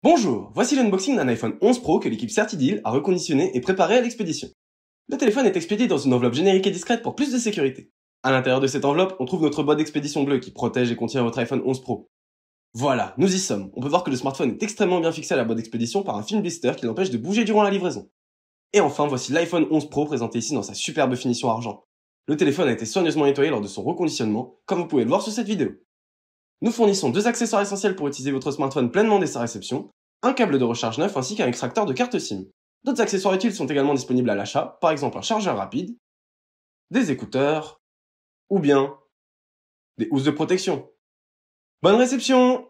Bonjour, voici l'unboxing d'un iPhone 11 Pro que l'équipe Certideal a reconditionné et préparé à l'expédition. Le téléphone est expédié dans une enveloppe générique et discrète pour plus de sécurité. À l'intérieur de cette enveloppe, on trouve notre boîte d'expédition bleue qui protège et contient votre iPhone 11 Pro. Voilà, nous y sommes. On peut voir que le smartphone est extrêmement bien fixé à la boîte d'expédition par un film blister qui l'empêche de bouger durant la livraison. Et enfin, voici l'iPhone 11 Pro présenté ici dans sa superbe finition argent. Le téléphone a été soigneusement nettoyé lors de son reconditionnement, comme vous pouvez le voir sur cette vidéo. Nous fournissons deux accessoires essentiels pour utiliser votre smartphone pleinement dès sa réception, un câble de recharge neuf ainsi qu'un extracteur de carte SIM. D'autres accessoires utiles sont également disponibles à l'achat, par exemple un chargeur rapide, des écouteurs, ou bien des housses de protection. Bonne réception!